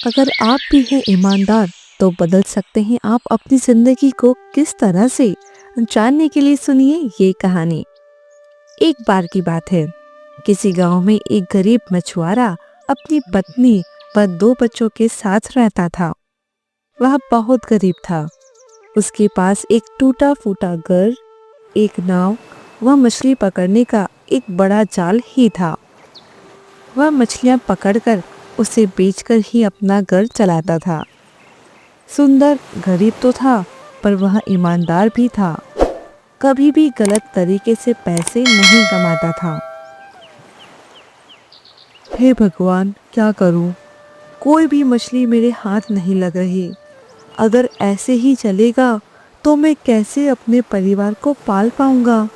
अगर आप भी हैं ईमानदार तो बदल सकते हैं आप अपनी जिंदगी को किस तरह से। जानने के लिए सुनिए ये कहानी। एक बार की बात है, किसी गांव में एक गरीब मछुआरा अपनी पत्नी व दो बच्चों के साथ रहता था। वह बहुत गरीब था। उसके पास एक टूटा फूटा घर, एक नाव व मछली पकड़ने का एक बड़ा जाल ही था। वह मछलियां पकड़कर उसे बेचकर ही अपना घर चलाता था। सुंदर गरीब तो था, पर वह ईमानदार भी था। कभी भी गलत तरीके से पैसे नहीं कमाता था। हे भगवान, क्या करूं? कोई भी मछली मेरे हाथ नहीं लग रही। अगर ऐसे ही चलेगा तो मैं कैसे अपने परिवार को पाल पाऊंगा?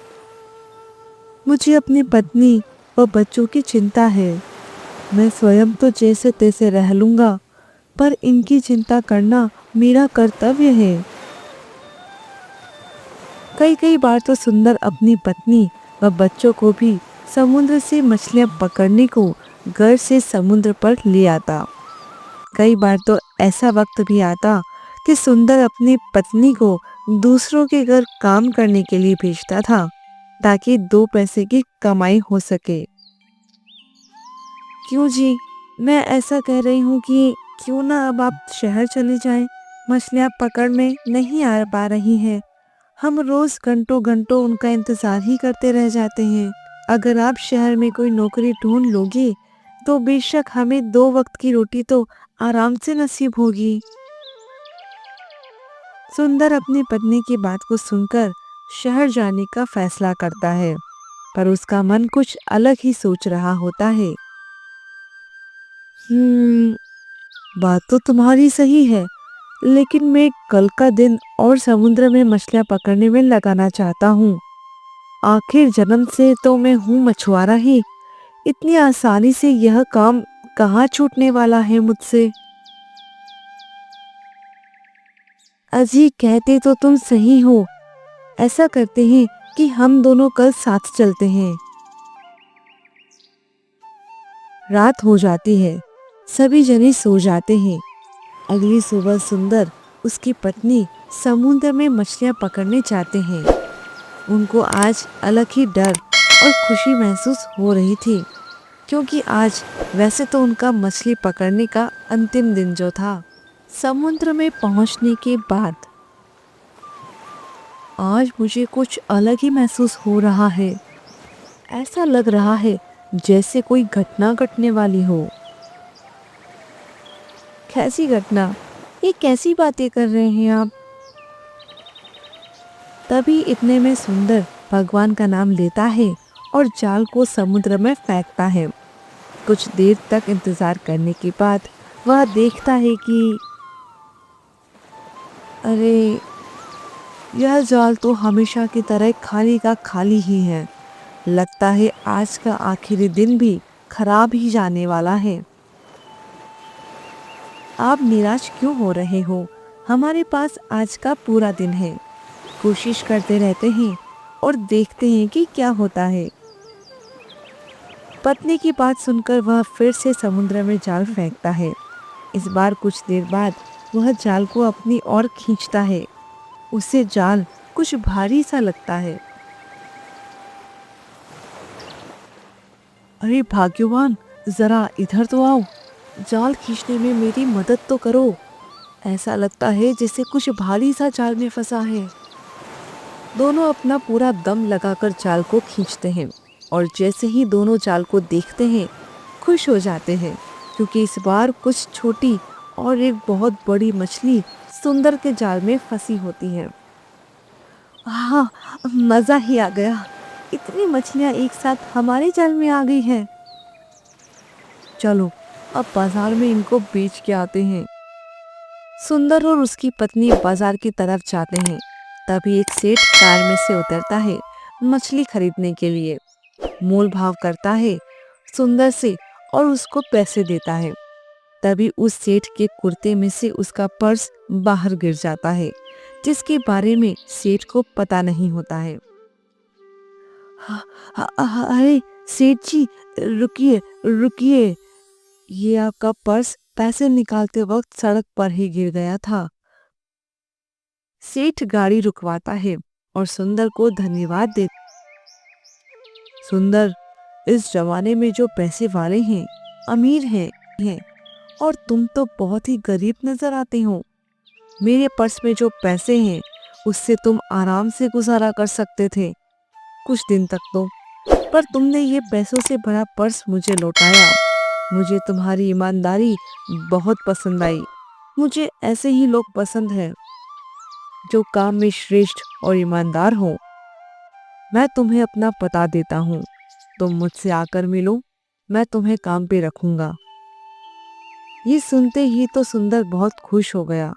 मुझे अपनी पत्नी व बच्चों की चिंता है। मैं स्वयं तो जैसे तैसे रह लूंगा, पर इनकी चिंता करना मेरा कर्तव्य है। कई कई बार तो सुंदर अपनी पत्नी व बच्चों को भी समुद्र से मछलियां पकड़ने को घर से समुद्र पर ले आता। कई बार तो ऐसा वक्त भी आता कि सुंदर अपनी पत्नी को दूसरों के घर काम करने के लिए भेजता था, ताकि दो पैसे की कमाई हो सके। क्यों जी, मैं ऐसा कह रही हूँ कि क्यों ना अब आप शहर चले जाएं। मछलियाँ पकड़ने नहीं आ पा रही हैं। हम रोज घंटों घंटों उनका इंतजार ही करते रह जाते हैं। अगर आप शहर में कोई नौकरी ढूंढ लोगे तो बेशक हमें दो वक्त की रोटी तो आराम से नसीब होगी। सुंदर अपनी पत्नी की बात को सुनकर शहर जाने का फैसला करता है, पर उसका मन कुछ अलग ही सोच रहा होता है। बात तो तुम्हारी सही है, लेकिन मैं कल का दिन और समुद्र में मछलियां पकड़ने में लगाना चाहता हूँ। आखिर जन्म से तो मैं हूँ मछुआरा ही। इतनी आसानी से यह काम कहाँ छूटने वाला है मुझसे। अजी, कहते तो तुम सही हो। ऐसा करते हैं कि हम दोनों कल साथ चलते हैं। रात हो जाती है, सभी जने सो जाते हैं। अगली सुबह सुंदर, उसकी पत्नी समुद्र में मछलियां पकड़ने जाते हैं। उनको आज अलग ही डर और खुशी महसूस हो रही थी, क्योंकि आज वैसे तो उनका मछली पकड़ने का अंतिम दिन जो था। समुद्र में पहुंचने के बाद आज मुझे कुछ अलग ही महसूस हो रहा है। ऐसा लग रहा है जैसे कोई घटना घटने वाली हो। कैसी घटना? ये कैसी बातें कर रहे हैं आप? तभी इतने में सुंदर भगवान का नाम लेता है और जाल को समुद्र में फेंकता है। कुछ देर तक इंतजार करने के बाद वह देखता है कि अरे, यह जाल तो हमेशा की तरह खाली का खाली ही है। लगता है आज का आखिरी दिन भी खराब ही जाने वाला है। आप निराश क्यों हो रहे हो? हमारे पास आज का पूरा दिन है। कोशिश करते रहते हैं और देखते हैं कि क्या होता है। पत्नी की बात सुनकर वह फिर से समुद्र में जाल फेंकता है। इस बार कुछ देर बाद वह जाल को अपनी ओर खींचता है। उसे जाल कुछ भारी सा लगता है। अरे भाग्यवान, जरा इधर तो आओ। जाल खींचने में मेरी मदद तो करो। ऐसा लगता है जैसे कुछ भारी सा जाल में फंसा है। दोनों अपना पूरा दम लगाकर जाल को खींचते हैं, और जैसे ही दोनों जाल को देखते हैं खुश हो जाते हैं, क्योंकि इस बार कुछ छोटी और एक बहुत बड़ी मछली सुंदर के जाल में फंसी होती है। हाँ, मजा ही आ गया। इतनी मछलियां एक साथ हमारे जाल में आ गई हैं। चलो, अब बाजार में इनको बेच के आते हैं। सुंदर और उसकी पत्नी बाजार की तरफ जाते हैं। तभी एक सेठ कार में से उतरता है मछली खरीदने के लिए। मोल भाव करता है सुंदर से और उसको पैसे देता है। तभी उस सेठ के कुर्ते में से उसका पर्स बाहर गिर जाता है, जिसके बारे में सेठ को पता नहीं होता है। अरे सेठ जी, रुकिए रुकिए, ये आपका पर्स पैसे निकालते वक्त सड़क पर ही गिर गया था। सेठ गाड़ी रुकवाता है और सुंदर को धन्यवाद दे। सुंदर, इस जमाने में जो पैसे वाले हैं, अमीर हैं और तुम तो बहुत ही गरीब नजर आते हो। मेरे पर्स में जो पैसे हैं उससे तुम आराम से गुजारा कर सकते थे कुछ दिन तक तो, पर तुमने ये पैसों से भरा पर्स मुझे लौटाया। मुझे तुम्हारी ईमानदारी बहुत पसंद आई। मुझे ऐसे ही लोग पसंद हैं जो काम में श्रेष्ठ और ईमानदार हो। मैं तुम्हें अपना पता देता हूँ, तुम मुझसे आकर मिलो, मैं तुम्हें काम पे रखूंगा। ये सुनते ही तो सुंदर बहुत खुश हो गया।